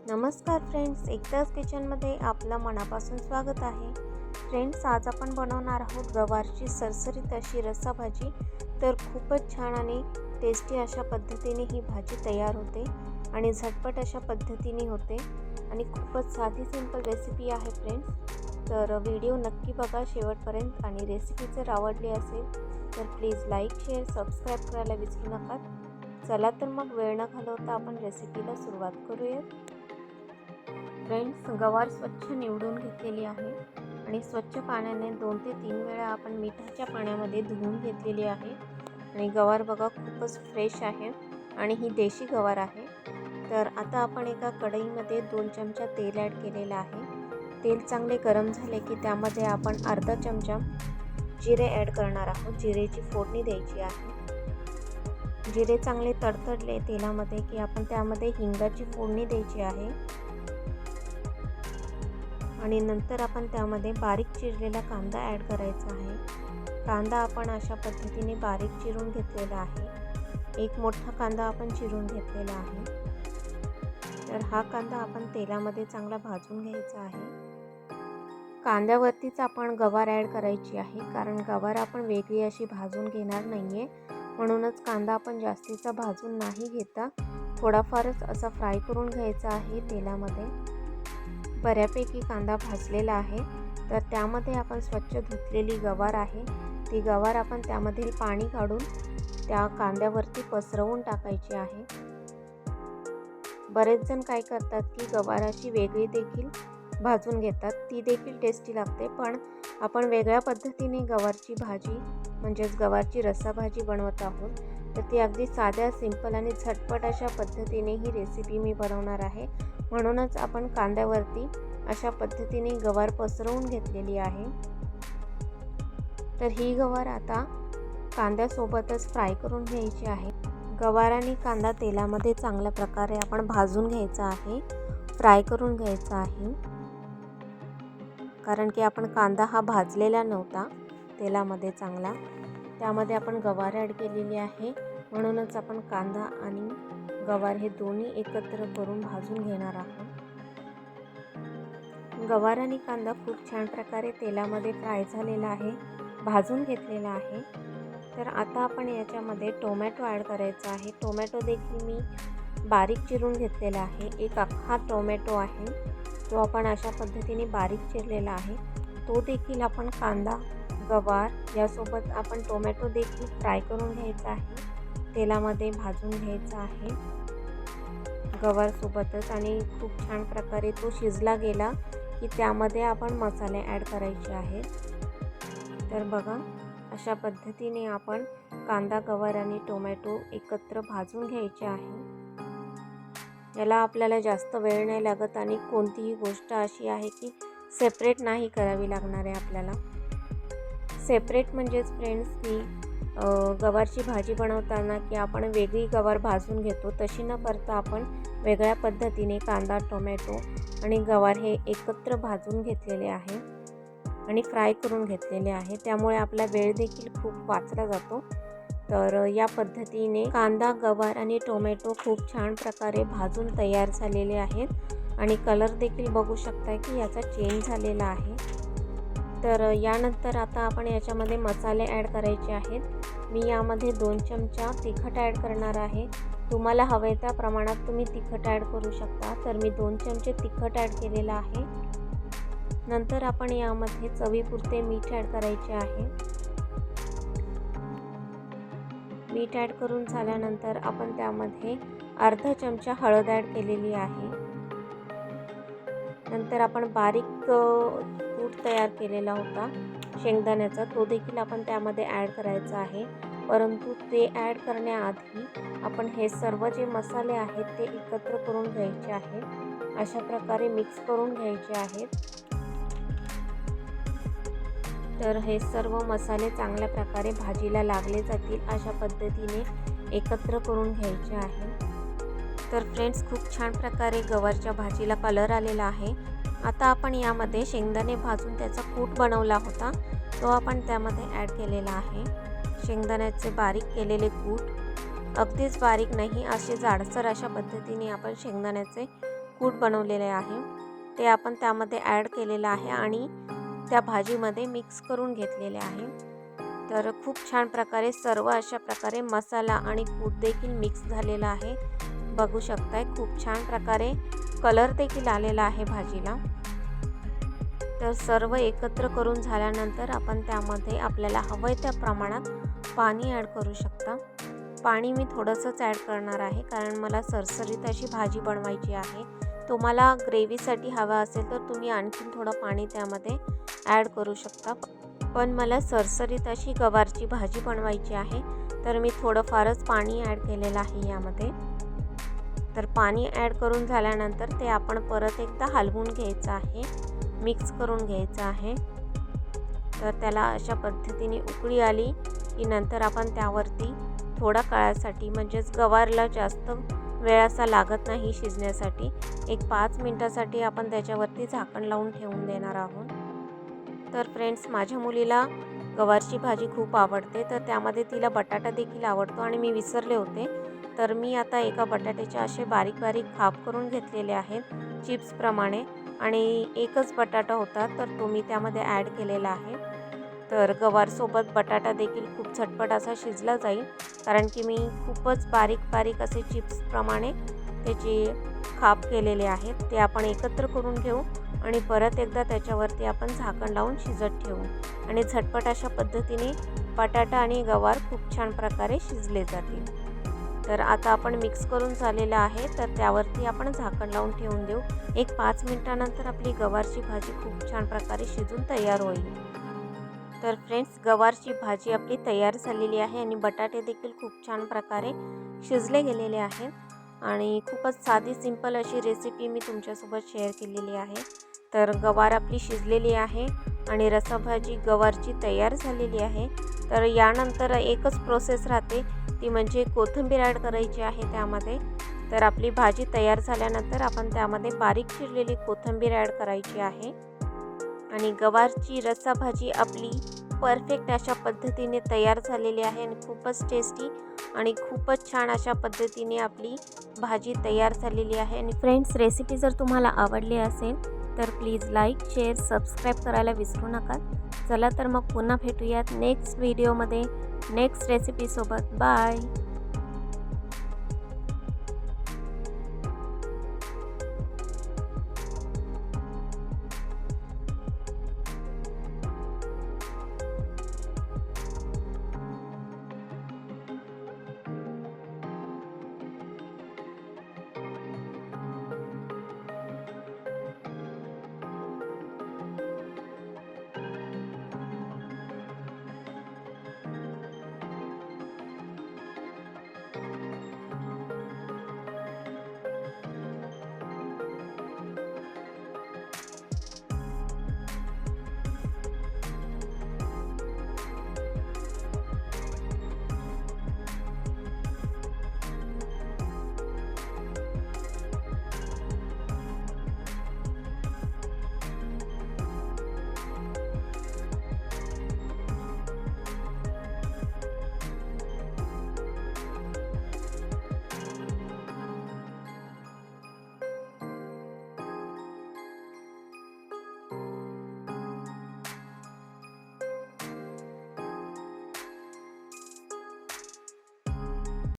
नमस्कार फ्रेंड्स, एकदाच किचनमध्ये आपलं मनापासून स्वागत आहे. फ्रेंड्स, आज आपण बनवणार आहोत गवारची सरसरीत अशी रस्साभाजी. तर खूपच छान आणि टेस्टी अशा पद्धतीने ही भाजी तयार होते आणि झटपट अशा पद्धतीने होते आणि खूपच साधी सिंपल रेसिपी आहे फ्रेंड्स. तर व्हिडिओ नक्की बघा शेवटपर्यंत आणि रेसिपी जर आवडली असेल तर प्लीज लाईक, शेअर, सबस्क्राईब करायला विसरू नका. चला तर मग वेळ न घालवता आपण रेसिपीला सुरुवात करूयात. फ्रेंड्स, गवार स्वच्छ निवडून घेतलेली आहे आणि स्वच्छ पाण्याने 2 ते 3 वेळा आपण मिठाच्या पाण्यामध्ये धुवून घेतलेली आहे. आणि गवार बघा खूपच फ्रेश आहे आणि ही देशी गवार आहे. तर आता आपण एका कढईमध्ये 2 चमचा तेल ॲड केलेलं आहे. तेल चांगले गरम झाले की त्यामध्ये आपण अर्धा चमचा जिरे ॲड करणार आहोत. जिरेची फोडणी द्यायची आहे. जिरे चांगले तडतडले तेलामध्ये की आपण त्यामध्ये हिंगाची फोडणी द्यायची आहे आणि नंतर आपण त्यामध्ये बारीक चिरलेला कांदा ॲड करायचा आहे. कांदा आपण अशा पद्धतीने बारीक चिरून घेतलेला आहे. एक मोठा कांदा आपण चिरून घेतलेला आहे. तर हा कांदा आपण तेलामध्ये चांगला भाजून घ्यायचा आहे. कांद्यावरतीच आपण गवार ॲड करायची आहे, कारण गवार आपण वेगळी अशी भाजून घेणार नाही आहे. म्हणूनच कांदा आपण जास्तीचा भाजून नाही घेता, थोडाफारच असा फ्राय करून घ्यायचा आहे तेलामध्ये. बऱ्यापैकी कांदा भाजलेला आहे. तर त्यामध्ये आपण स्वच्छ धुतलेली गवार आहे, ती गवार आपण त्यामधील पाणी काढून त्या कांद्यावरती पसरवून टाकायची आहे. बरेच जण काय करतात की गवार अशी वेगळी देखील भाजून घेतात, ती देखील टेस्टी लागते. पण आपण वेगळ्या पद्धतीने गवारची भाजी म्हणजेच गवारची रस्साभाजी बनवत आहोत. तर ती अगदी साध्या, सिंपल आणि झटपट अशा पद्धतीने ही रेसिपी मी बनवणार आहे. म्हणूनच आपण कांद्यावरती अशा पद्धतीने गवार पसरवून घेतलेली आहे. तर ही गवार आता कांद्यासोबतच फ्राय करून घ्यायची आहे. गवार आणि कांदा तेलामध्ये चांगल्या प्रकारे आपण भाजून घ्यायचा आहे, फ्राय करून घ्यायचा आहे. कारण की आपण कांदा हा भाजलेला नव्हता तेलामध्ये चांगला, त्यामध्ये आपण गवार ॲड केलेली आहे. म्हणूनच आपण कांदा आणि गवार हे दोन्ही एकत्र करून भाजून घेणार आहोत. गवार आणि कांदा खूप छान प्रकारे तेलामध्ये फ्राय झालेला आहे, भाजून घेतलेला आहे. तर आता आपण याच्यामध्ये टोमॅटो ॲड करायचा आहे. टोमॅटो देखील मी बारीक चिरून घेतलेला आहे. एक अख्खा टोमॅटो आहे, जो आपण अशा पद्धतीने बारीक चिरलेला आहे. तो देखील आपण कांदा, गवार यासोबत आपण टोमॅटो देखील फ्राय करून घ्यायचा आहे, तेलामध्ये भाजून घ्यायचा आहे गवारसोबतच. आणि खूप छान प्रकारे तो शिजला गेला की त्यामध्ये आपण मसाले ॲड करायचे आहेत. तर बघा, अशा पद्धतीने आपण कांदा, गवार आणि टोमॅटो एकत्र भाजून घ्यायचे आहे. याला आपल्याला जास्त वेळ नाही लागत आणि कोणतीही गोष्ट अशी आहे की सेपरेट नाही करावी लागणार आहे आपल्याला. सेपरेट म्हणजेच फ्रेंड्स की गवारची भाजी बनवताना की आपण वेगळी गवार भाजून घेतो, तशी न करता आपण वेगळ्या पद्धतीने कांदा, टोमॅटो आणि गवार हे एकत्र भाजून घेतलेले आहे आणि फ्राय करून घेतलेले आहे. त्यामुळे आपला वेळ देखील खूप वाचला जातो. तर या पद्धतीने कांदा, गवार आणि टोमॅटो खूप छान प्रकारे भाजून तयार झालेले आहेत आणि कलर देखील बघू शकता की याचा चेंज झालेला आहे. तर यानंतर आता आपण याच्यामध्ये मसाले ॲड करायचे आहेत. मी यामध्ये 2 चमचा तिखट ॲड करणार आहे. तुम्हाला हवे त्या प्रमाणात तुम्ही तिखट ॲड करू शकता. तर मी 2 चमचे तिखट ॲड केलेलं आहे. नंतर आपण यामध्ये चवीपुरते मीठ ॲड करायचे आहे. मीठ ॲड करून झाल्यानंतर आपण त्यामध्ये अर्धा चमचा हळद ॲड केलेली आहे. नंतर आपण बारीक कूट तयार केलेला होता शेंगदाण्याचा, तो देखील आपण त्यामध्ये ॲड करायचा आहे. परंतु ते ॲड करण्याआधी आपण हे सर्व जे मसाले आहेत ते एकत्र करून घ्यायचे आहेत. अशा प्रकारे मिक्स करून घ्यायचे आहेत. तर हे सर्व मसाले चांगल्या प्रकारे भाजीला लागले जातील अशा पद्धतीने एकत्र करून घ्यायचे आहे. तर फ्रेंड्स, खूप छान प्रकारे गवारच्या भाजीला कलर आलेला आहे. आता आपण यामध्ये शेंगदाणे भाजून त्याचा कूट बनवला होता, तो आपण त्यामध्ये ॲड केलेला आहे. शेंगदाण्याचे बारीक केलेले कूट, अगदीच बारीक नाही, असे जाडसर अशा पद्धतीने आपण शेंगदाण्याचे कूट बनवलेले आहे ते आपण त्यामध्ये ॲड केलेलं आहे आणि त्या भाजीमध्ये मिक्स करून घेतलेले आहे। तर खूप छान प्रकारे सर्व अशा प्रकारे मसाला आणि कूट देखील मिक्स झालेला आहे। बघू शकताय खूप छान प्रकारे कलर देखील आलेला आहे भाजीला। तर सर्व एकत्र करून झाल्यानंतर आपण त्यामध्ये आपल्याला हवंय त्या प्रमाणात पाणी ॲड करू शकता। पाणी मी थोडंसंच ॲड करणार आहे कारण मला सरसरीत अशी भाजी बनवायची आहे। तुम्हाला ग्रेव्हीसाठी हवा असेल तर तुम्ही आणखीन थोडं पाणी त्यामध्ये ॲड करू शकता, पण मला सरसरीत अशी गवारची भाजी बनवायची आहे तर मी थोडंफारच पाणी ॲड केलेलं आहे यामध्ये। तर पाणी ॲड करून झाल्यानंतर ते आपण परत एकदा हलवून घ्यायचं आहे, मिक्स करून घ्यायचं आहे। तर त्याला अशा पद्धतीने उकळी आली की नंतर आपण त्यावरती थोडा काळासाठी म्हणजेच गवारला जास्त वेळ असा लागत नाही शिजण्यासाठी, एक 5 मिनिटासाठी आपण त्याच्यावरती झाकण लावून ठेवून देणार आहोत। तर फ्रेंड्स, माझ्या मुलीला गवारची भाजी खूप आवडते तर त्यामध्ये तिला बटाटा देखील आवडतो आणि मी विसरले होते तर मी आता एका बटाट्याचे असे बारीक बारीक काप करून घेतलेले आहेत चिप्सप्रमाणे आणि एकच बटाटा होता तर तो मी त्यामध्ये ॲड केलेला आहे। तर गवारसोबत बटाटा देखील खूप झटपट असा शिजला जाईल कारण की मी खूपच बारीक बारीक असे चिप्सप्रमाणे त्याचे काप केलेले आहेत। ते आपण एकत्र करून घेऊ आणि परत एकदा त्याच्यावरती आपण झाकण लावून शिजत ठेवू आणि झटपट अशा पद्धतीने बटाटा आणि गवार खूप छान प्रकारे शिजले जातील। तर आता आपण मिक्स करून झालेलं आहे तर त्यावरती आपण झाकण लावून ठेवून देऊ। एक 5 मिनिटानंतर आपली गवारची भाजी खूप छान प्रकारे शिजून तयार होईल। तर फ्रेंड्स, गवारची भाजी आपली तयार झालेली आहे आणि बटाटे देखील खूप छान प्रकारे शिजले गेलेले आहेत आणि खूपच साधी सिंपल अशी रेसिपी मी तुमच्यासोबत शेअर केलेली आहे। तर गवार आपली शिजलेली आहे आणि रसाभाजी गवारची तयार झालेली आहे। तर यानंतर एकच प्रोसेस राहते ती म्हणजे कोथिंबीर ॲड करायची आहे त्यामध्ये। तर आपली भाजी तयार झाल्यानंतर आपण त्यामध्ये बारीक चिरलेली कोथिंबीर ॲड करायची आहे आणि गवारची रस्साभाजी आपली परफेक्ट अशा पद्धतीने तयार झालेली आहे आणि खूपच टेस्टी आणि खूपच छान अशा पद्धतीने आपली भाजी तयार झालेली आहे। आणि फ्रेंड्स, रेसिपी जर तुम्हाला आवडली असेल तर प्लीज लाईक, शेअर, सबस्क्राईब करायला विसरू नका। चला तर मग पुन्हा भेटूयात नेक्स्ट व्हिडिओमध्ये नेक्स्ट रेसिपीसोबत। बाय।